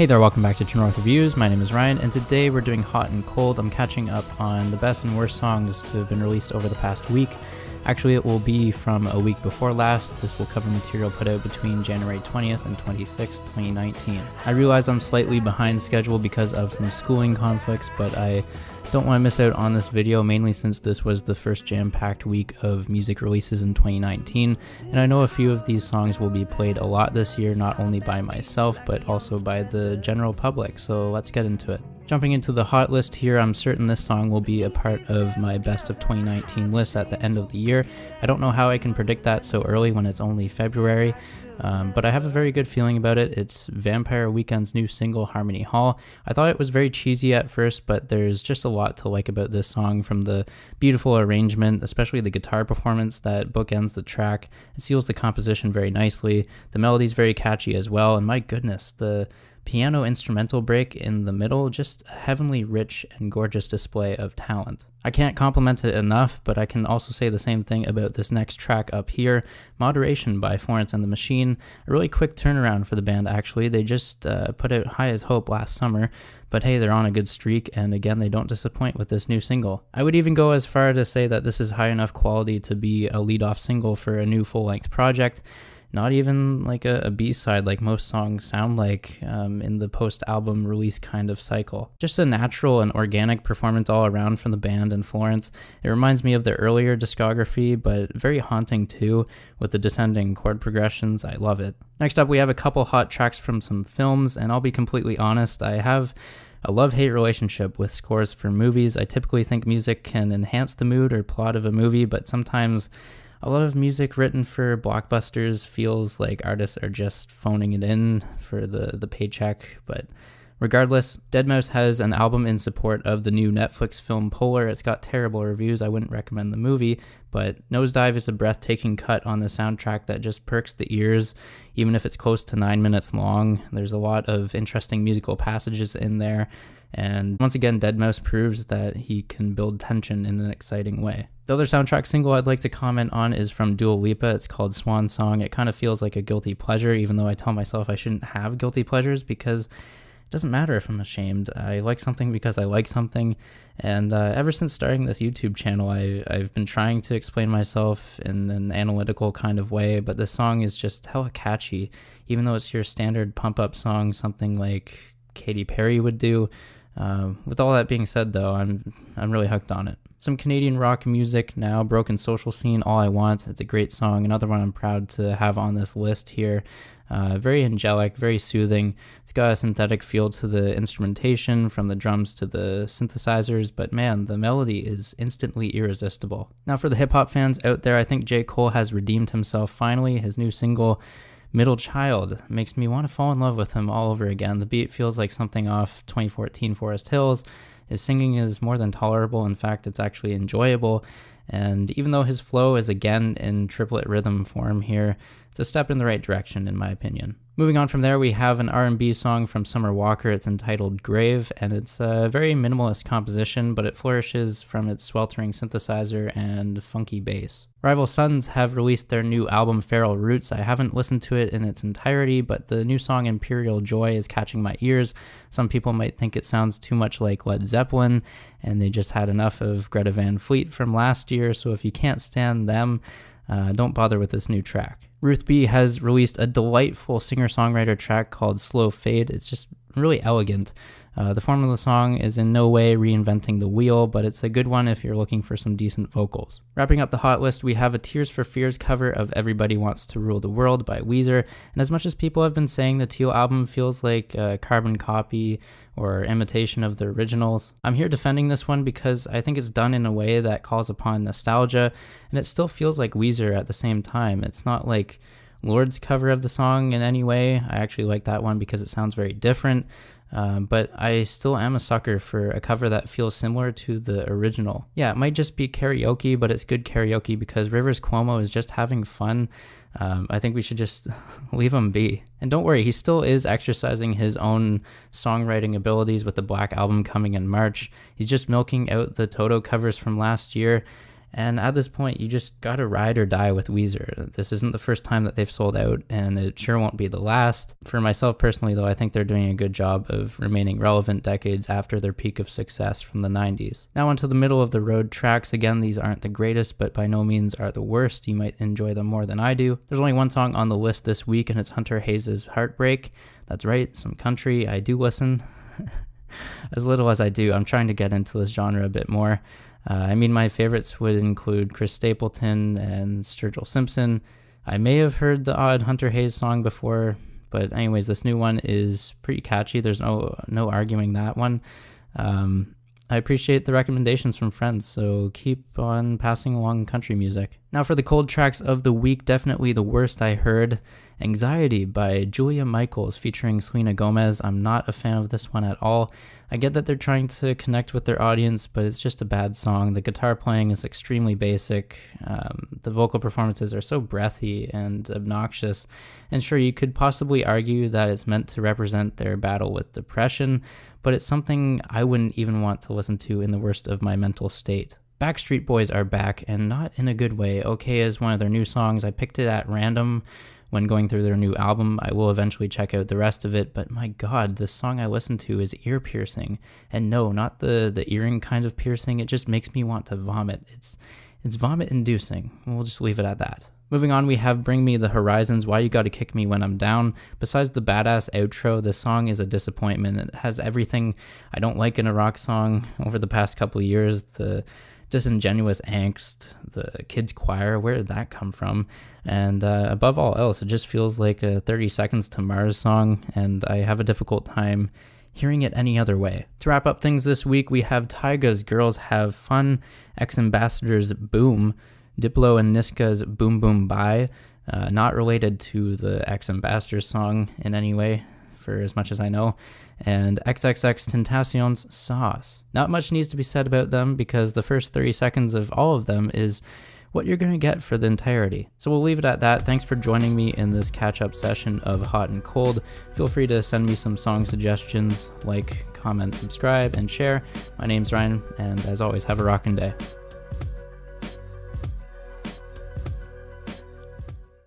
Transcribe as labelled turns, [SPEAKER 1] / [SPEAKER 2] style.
[SPEAKER 1] Hey there, welcome back to True North Reviews. My name is Ryan, and today we're doing Hot and Cold. I'm catching up on the best and worst songs to have been released over the past week. Actually, it will be from a week before last. This will cover material put out between January 20th and 26th, 2019. I realize I'm slightly behind schedule because of some schooling conflicts, but I don't want to miss out on this video, mainly since this was the first jam-packed week of music releases in 2019, and I know a few of these songs will be played a lot this year, not only by myself, but also by the general public, so let's get into it. Jumping into the hot list here, I'm certain this song will be a part of my best of 2019 list at the end of the year. I don't know how I can predict that so early when it's only February, but I have a very good feeling about it. It's Vampire Weekend's new single, Harmony Hall. I thought it was very cheesy at first, but there's just a lot to like about this song, from the beautiful arrangement, especially the guitar performance that bookends the track. It seals the composition very nicely. The melody's very catchy as well, and my goodness, the piano instrumental break in the middle, just a heavenly rich and gorgeous display of talent. I can't compliment it enough, but I can also say the same thing about this next track up here, Moderation by Florence and the Machine. A really quick turnaround for the band, actually. They just put out High as Hope last summer, but hey, they're on a good streak, and again, they don't disappoint with this new single. I would even go as far to say that this is high enough quality to be a lead-off single for a new full-length project. Not even like a B-side like most songs sound like in the post-album release kind of cycle. Just a natural and organic performance all around from the band and Florence. It reminds me of their earlier discography, but very haunting too, with the descending chord progressions. I love it. Next up, we have a couple hot tracks from some films, and I'll be completely honest, I have a love-hate relationship with scores for movies. I typically think music can enhance the mood or plot of a movie, but sometimes a lot of music written for blockbusters feels like artists are just phoning it in for the paycheck. But regardless, deadmau5 has an album in support of the new Netflix film Polar. It's got terrible reviews. I wouldn't recommend the movie, but Nosedive is a breathtaking cut on the soundtrack that just perks the ears, even if it's close to 9 minutes long. There's a lot of interesting musical passages in there, and once again, deadmau5 proves that he can build tension in an exciting way. The other soundtrack single I'd like to comment on is from Lipa. It's called Swan Song. It kind of feels like a guilty pleasure, even though I tell myself I shouldn't have guilty pleasures, because it doesn't matter if I'm ashamed. I like something because I like something, and ever since starting this YouTube channel, I've been trying to explain myself in an analytical kind of way, but this song is just hella catchy, even though it's your standard pump-up song, something like Katy Perry would do. With all that being said, though, I'm really hooked on it. Some Canadian rock music now, Broken Social Scene, All I Want. It's a great song, another one I'm proud to have on this list here. Very angelic, very soothing. It's got a synthetic feel to the instrumentation, from the drums to the synthesizers, but man, the melody is instantly irresistible. Now for the hip-hop fans out there, I think J. Cole has redeemed himself finally. His new single, Middle Child, makes me want to fall in love with him all over again. The beat feels like something off 2014 Forest Hills. His singing is more than tolerable. In fact, it's actually enjoyable. And even though his flow is again in triplet rhythm form here, it's a step in the right direction in my opinion. Moving on from there, we have an R&B song from Summer Walker. It's entitled Grave, and it's a very minimalist composition, but it flourishes from its sweltering synthesizer and funky bass. Rival Sons have released their new album Feral Roots. I haven't listened to it in its entirety, but the new song Imperial Joy is catching my ears. Some people might think it sounds too much like Led Zeppelin, and they just had enough of Greta Van Fleet from last year, so if you can't stand them, don't bother with this new track. Ruth B has released a delightful singer-songwriter track called Slow Fade. It's just really elegant. The form of the song is in no way reinventing the wheel, but it's a good one if you're looking for some decent vocals. Wrapping up the hot list, we have a Tears for Fears cover of Everybody Wants to Rule the World by Weezer, and as much as people have been saying the Teal album feels like a carbon copy or imitation of the originals, I'm here defending this one because I think it's done in a way that calls upon nostalgia, and it still feels like Weezer at the same time. It's not like Lord's cover of the song in any way. I actually like that one because it sounds very different. But I still am a sucker for a cover that feels similar to the original. Yeah, it might just be karaoke, but it's good karaoke because Rivers Cuomo is just having fun. I think we should just leave him be. And don't worry, he still is exercising his own songwriting abilities with the Black Album coming in March. He's just milking out the Toto covers from last year. And at this point, you just gotta ride or die with Weezer. This isn't the first time that they've sold out, and it sure won't be the last. For myself personally, though, I think they're doing a good job of remaining relevant decades after their peak of success from the 90s. Now onto the middle of the road tracks. Again, these aren't the greatest, but by no means are the worst. You might enjoy them more than I do. There's only one song on the list this week, and it's Hunter Hayes' Heartbreak. That's right, some country. I do listen. As little as I do, I'm trying to get into this genre a bit more. My favorites would include Chris Stapleton and Sturgill Simpson. I may have heard the odd Hunter Hayes song before, but anyways, this new one is pretty catchy. There's no arguing that one. I appreciate the recommendations from friends, so keep on passing along country music. Now for the cold tracks of the week, definitely the worst I heard, Anxiety by Julia Michaels featuring Selena Gomez. I'm not a fan of this one at all. I get that they're trying to connect with their audience, but it's just a bad song. The guitar playing is extremely basic. The vocal performances are so breathy and obnoxious. And sure, you could possibly argue that it's meant to represent their battle with depression, but it's something I wouldn't even want to listen to in the worst of my mental state. Backstreet Boys are back, and not in a good way. Okay is one of their new songs. I picked it at random when going through their new album. I will eventually check out the rest of it, but my god, this song I listened to is ear-piercing. And no, not the earring kind of piercing. It just makes me want to vomit. It's vomit-inducing. We'll just leave it at that. Moving on, we have Bring Me the Horizons, Why You Gotta Kick Me When I'm Down. Besides the badass outro, the song is a disappointment. It has everything I don't like in a rock song over the past couple of years. The disingenuous angst, the kids choir, where did that come from? And above all else, it just feels like a 30 Seconds to Mars song, and I have a difficult time hearing it any other way. To wrap up things this week, we have Tyga's Girls Have Fun, Ex-Ambassadors Boom, Diplo and Niska's Boom Boom Bye, not related to the Ex-Ambassadors song in any way, for as much as I know, and XXXTentacion's Sauce. Not much needs to be said about them because the first 30 seconds of all of them is what you're going to get for the entirety. So we'll leave it at that. Thanks for joining me in this catch-up session of Hot and Cold. Feel free to send me some song suggestions, like, comment, subscribe, and share. My name's Ryan, and as always, have a rockin' day.